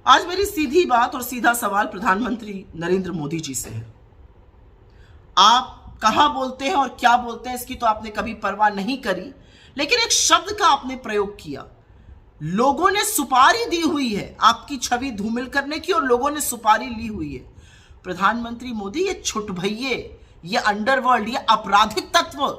आज मेरी सीधी बात और सीधा सवाल प्रधानमंत्री नरेंद्र मोदी जी से है। आप कहां बोलते हैं और क्या बोलते हैं इसकी तो आपने कभी परवाह नहीं करी, लेकिन एक शब्द का आपने प्रयोग किया। लोगों ने सुपारी दी हुई है आपकी छवि धूमिल करने की, और लोगों ने सुपारी ली हुई है। प्रधानमंत्री मोदी, ये छुटभइये, ये अंडरवर्ल्ड, ये आपराधिक तत्व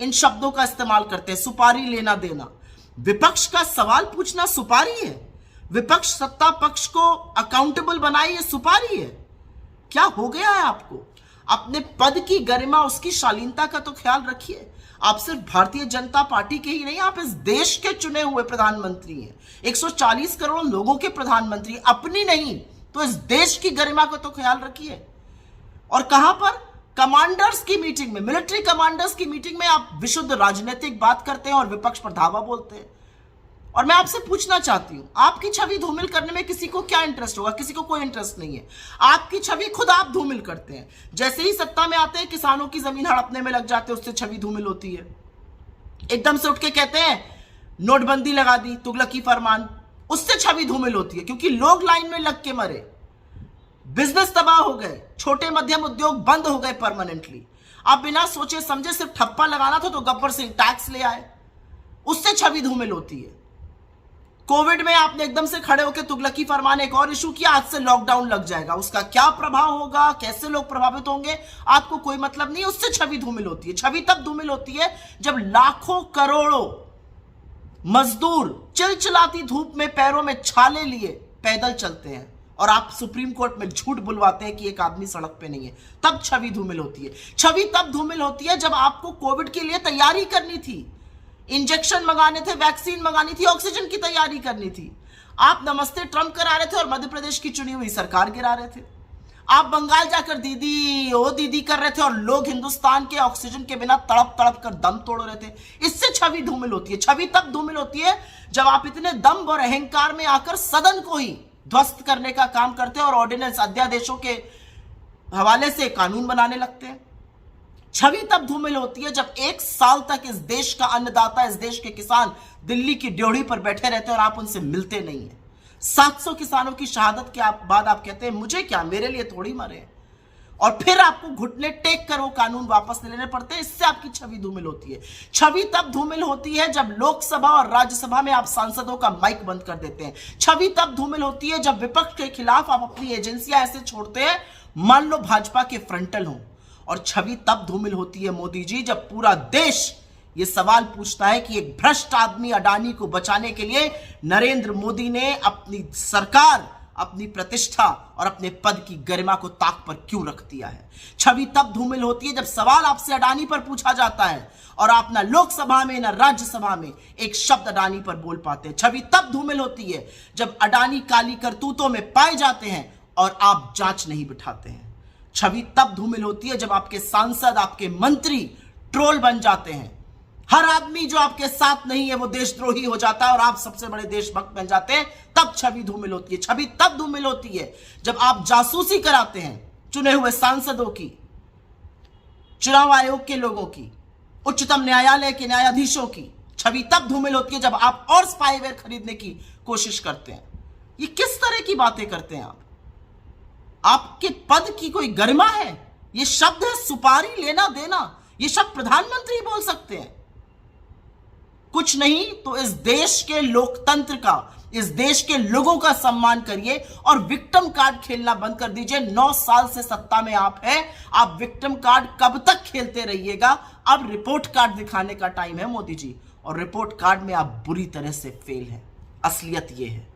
इन शब्दों का इस्तेमाल करते हैं। सुपारी लेना देना, विपक्ष का सवाल पूछना सुपारी है, विपक्ष सत्ता पक्ष को अकाउंटेबल बनाए, ये सुपारी है। क्या हो गया है आपको? अपने पद की गरिमा, उसकी शालीनता का तो ख्याल रखिए। आप सिर्फ भारतीय जनता पार्टी के ही नहीं, आप इस देश के चुने हुए प्रधानमंत्री हैं। 140 करोड़ लोगों के प्रधानमंत्री, अपनी नहीं तो इस देश की गरिमा को तो ख्याल रखिए। और कहां पर? कमांडर्स की मीटिंग में, मिलिट्री कमांडर्स की मीटिंग में आप विशुद्ध राजनीतिक बात करते हैं और विपक्ष पर धावा बोलते हैं। और मैं आपसे पूछना चाहती हूं, आपकी छवि धूमिल करने में किसी को क्या इंटरेस्ट होगा? किसी को कोई इंटरेस्ट नहीं है। आपकी छवि खुद आप धूमिल करते हैं। जैसे ही सत्ता में आते हैं, किसानों की जमीन हड़पने में लग जाते हैं, उससे छवि धूमिल होती है। एकदम से उठ के कहते हैं नोटबंदी लगा दी, तुगलकी फरमान, उससे छवि धूमिल होती है, क्योंकि लोग लाइन में लग के मरे, बिजनेस तबाह हो गए, छोटे मध्यम उद्योग बंद हो गए परमानेंटली। आप बिना सोचे समझे सिर्फ ठप्पा लगाना था तो गब्बर सिंह टैक्स ले आए, उससे छवि धूमिल होती है। कोविड में आपने एकदम से खड़े होकर तुगलकी फरमान एक और इशू किया, आज से लॉकडाउन लग जाएगा, उसका क्या प्रभाव होगा, कैसे लोग प्रभावित होंगे, आपको कोई मतलब नहीं, उससे छवि धूमिल होती है। छवि तब धूमिल होती है जब लाखों करोड़ों मजदूर चिलचिलाती धूप में पैरों में छाले लिए पैदल चलते हैं और आप सुप्रीम कोर्ट में झूठ बुलवाते हैं कि एक आदमी सड़क पे नहीं है, तब छवि धूमिल होती है। छवि तब धूमिल होती है जब आपको कोविड के लिए तैयारी करनी थी, इंजेक्शन मंगाने थे, वैक्सीन मंगानी थी, ऑक्सीजन की तैयारी करनी थी। आप नमस्ते ट्रंप करा रहे थे और मध्य प्रदेश की चुनी हुई सरकार गिरा रहे थे। आप बंगाल जाकर दीदी ओ दीदी कर रहे थे और लोग हिंदुस्तान के ऑक्सीजन के बिना तड़प तड़प कर दम तोड़ रहे थे। इससे छवि धूमिल होती है। छवि तब धूमिल होती है जब आप इतने दम्भ और अहंकार में आकर सदन को ही ध्वस्त करने का काम करते हैं और ऑर्डिनेंस, अध्यादेशों के हवाले से कानून बनाने लगते हैं। छवि तब धूमिल होती है जब एक साल तक इस देश का अन्नदाता, इस देश के किसान दिल्ली की ड्योढ़ी पर बैठे रहते हैं और आप उनसे मिलते नहीं है। 700 किसानों की शहादत के बाद आप कहते हैं मुझे क्या, मेरे लिए थोड़ी मरे, और फिर आपको घुटने टेक कर वो कानून वापस लेने पड़ते हैं। इससे आपकी छवि धूमिल होती है। छवि तब धूमिल होती है जब लोकसभा और राज्यसभा में आप सांसदों का माइक बंद कर देते हैं। छवि तब धूमिल होती है जब विपक्ष के खिलाफ आप अपनी एजेंसियां ऐसे छोड़ते हैं, मान लो भाजपा के फ्रंटल हो। और छवि तब धूमिल होती है मोदी जी जब पूरा देश ये सवाल पूछता है कि एक भ्रष्ट आदमी अडानी को बचाने के लिए नरेंद्र मोदी ने अपनी सरकार, अपनी प्रतिष्ठा और अपने पद की गरिमा को ताक पर क्यों रख दिया है। छवि तब धूमिल होती है जब सवाल आपसे अडानी पर पूछा जाता है और आप ना लोकसभा में ना राज्यसभा में एक शब्द अडानी पर बोल पाते हैं। छवि तब धूमिल होती है जब अडानी काली करतूतों में पाए जाते हैं और आप जांच नहीं बिठाते हैं। छवि तब धूमिल होती है जब आपके सांसद, आपके मंत्री ट्रोल बन जाते हैं। हर आदमी जो आपके साथ नहीं है वो देशद्रोही हो जाता है और आप सबसे बड़े देशभक्त बन जाते हैं, तब छवि धूमिल होती है। छवि तब धूमिल होती है जब आप जासूसी कराते हैं चुने हुए सांसदों की, चुनाव आयोग के लोगों की, उच्चतम न्यायालय के न्यायाधीशों की। छवि तब धूमिल होती है जब आप और स्पाईवेयर खरीदने की कोशिश करते हैं। ये किस तरह की बातें करते हैं आप? आपके पद की कोई गरिमा है? ये शब्द है सुपारी लेना देना, ये शब्द प्रधानमंत्री बोल सकते हैं? कुछ नहीं तो इस देश के लोकतंत्र का, इस देश के लोगों का सम्मान करिए और विक्टिम कार्ड खेलना बंद कर दीजिए। 9 साल से सत्ता में आप हैं, आप विक्टिम कार्ड कब तक खेलते रहिएगा? अब रिपोर्ट कार्ड दिखाने का टाइम है मोदी जी, और रिपोर्ट कार्ड में आप बुरी तरह से फेल हैं। असलियत यह है।